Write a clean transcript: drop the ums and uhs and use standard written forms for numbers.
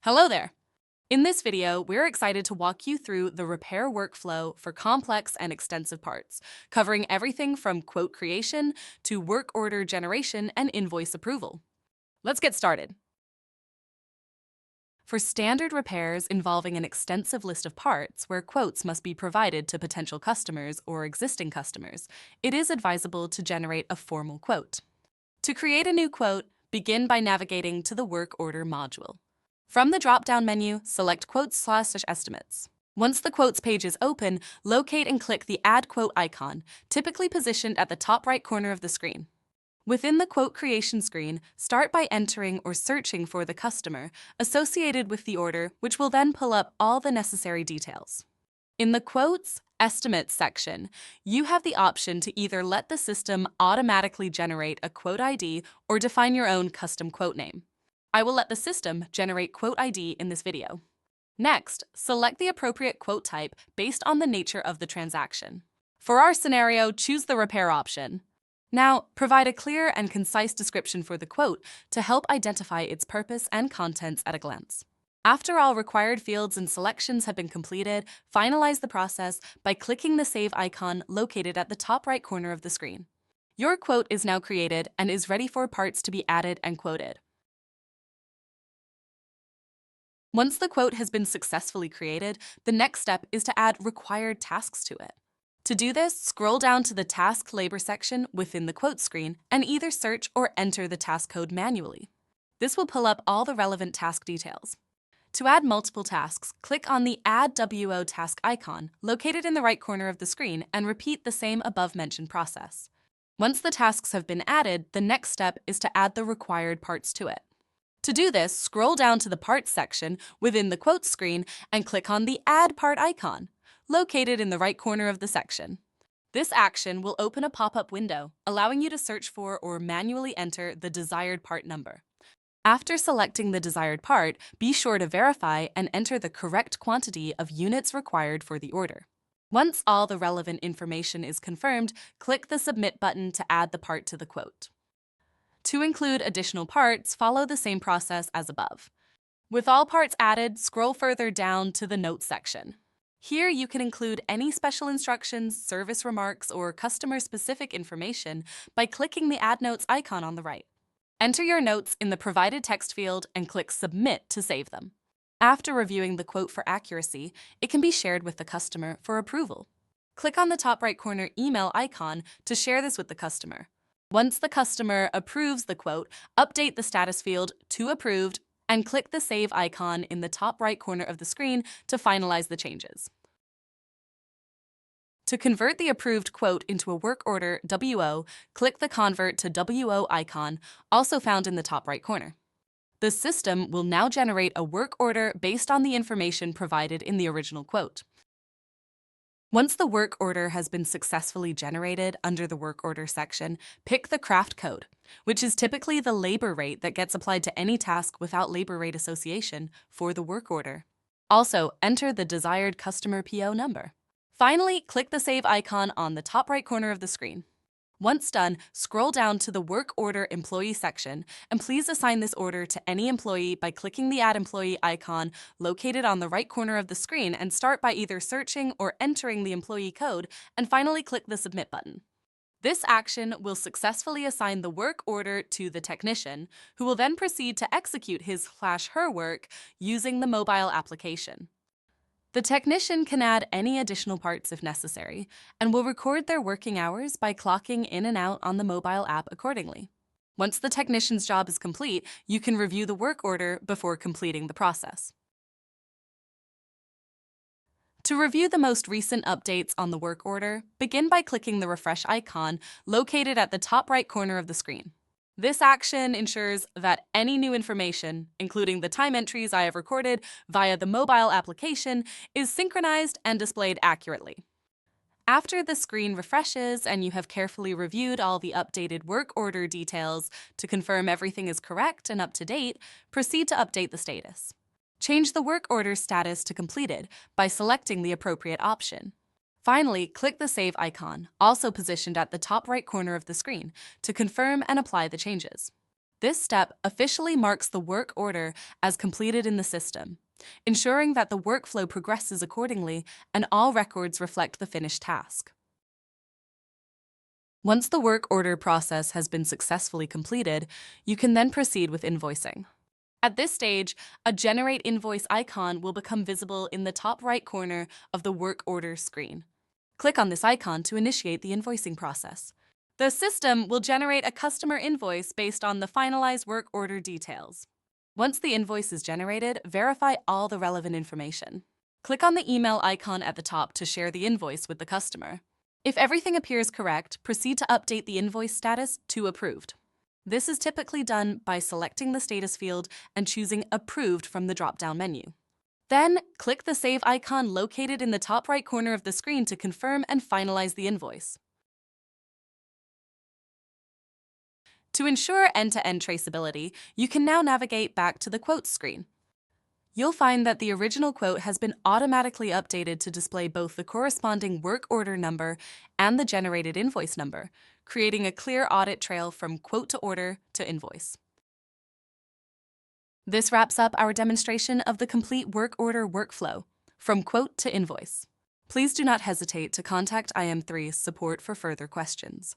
Hello there! In this video, we're excited to walk you through the repair workflow for complex and extensive parts, covering everything from quote creation to work order generation and invoice approval. Let's get started. For standard repairs involving an extensive list of parts where quotes must be provided to potential customers or existing customers, it is advisable to generate a formal quote. To create a new quote, begin by navigating to the Work Order module. From the drop-down menu, select Quotes/Estimates. Once the Quotes page is open, locate and click the Add Quote icon, typically positioned at the top right corner of the screen. Within the quote creation screen, start by entering or searching for the customer associated with the order, which will then pull up all the necessary details. In the Quotes Estimates section, you have the option to either let the system automatically generate a quote ID or define your own custom quote name. I will let the system generate quote ID in this video. Next, select the appropriate quote type based on the nature of the transaction. For our scenario, choose the repair option. Now, provide a clear and concise description for the quote to help identify its purpose and contents at a glance. After all required fields and selections have been completed, finalize the process by clicking the Save icon located at the top right corner of the screen. Your quote is now created and is ready for parts to be added and quoted. Once the quote has been successfully created, the next step is to add required tasks to it. To do this, scroll down to the Task Labor section within the quote screen and either search or enter the task code manually. This will pull up all the relevant task details. To add multiple tasks, click on the Add WO task icon located in the right corner of the screen and repeat the same above-mentioned process. Once the tasks have been added, the next step is to add the required parts to it. To do this, scroll down to the Parts section within the Quotes screen and click on the Add Part icon, located in the right corner of the section. This action will open a pop-up window, allowing you to search for or manually enter the desired part number. After selecting the desired part, be sure to verify and enter the correct quantity of units required for the order. Once all the relevant information is confirmed, click the Submit button to add the part to the quote. To include additional parts, follow the same process as above. With all parts added, scroll further down to the Notes section. Here you can include any special instructions, service remarks, or customer-specific information by clicking the Add Notes icon on the right. Enter your notes in the provided text field and click Submit to save them. After reviewing the quote for accuracy, it can be shared with the customer for approval. Click on the top right corner email icon to share this with the customer. Once the customer approves the quote, update the status field to Approved and click the Save icon in the top right corner of the screen to finalize the changes. To convert the approved quote into a work order WO, click the Convert to WO icon, also found in the top right corner. The system will now generate a work order based on the information provided in the original quote. Once the work order has been successfully generated under the Work Order section, pick the craft code, which is typically the labor rate that gets applied to any task without labor rate association for the work order. Also, enter the desired customer PO number. Finally, click the Save icon on the top right corner of the screen. Once done, scroll down to the Work Order Employee section, and please assign this order to any employee by clicking the Add Employee icon located on the right corner of the screen and start by either searching or entering the employee code, and finally click the Submit button. This action will successfully assign the work order to the technician, who will then proceed to execute his/her work using the mobile application. The technician can add any additional parts if necessary, and will record their working hours by clocking in and out on the mobile app accordingly. Once the technician's job is complete, you can review the work order before completing the process. To review the most recent updates on the work order, begin by clicking the refresh icon located at the top right corner of the screen. This action ensures that any new information, including the time entries I have recorded via the mobile application, is synchronized and displayed accurately. After the screen refreshes and you have carefully reviewed all the updated work order details to confirm everything is correct and up to date, proceed to update the status. Change the work order status to completed by selecting the appropriate option. Finally, click the Save icon, also positioned at the top right corner of the screen, to confirm and apply the changes. This step officially marks the work order as completed in the system, ensuring that the workflow progresses accordingly and all records reflect the finished task. Once the work order process has been successfully completed, you can then proceed with invoicing. At this stage, a Generate Invoice icon will become visible in the top right corner of the work order screen. Click on this icon to initiate the invoicing process. The system will generate a customer invoice based on the finalized work order details. Once the invoice is generated, verify all the relevant information. Click on the email icon at the top to share the invoice with the customer. If everything appears correct, proceed to update the invoice status to Approved. This is typically done by selecting the status field and choosing Approved from the drop-down menu. Then, click the Save icon located in the top right corner of the screen to confirm and finalize the invoice. To ensure end-to-end traceability, you can now navigate back to the Quotes screen. You'll find that the original quote has been automatically updated to display both the corresponding work order number and the generated invoice number, creating a clear audit trail from quote to order to invoice. This wraps up our demonstration of the complete work order workflow, from quote to invoice. Please do not hesitate to contact IM3's support for further questions.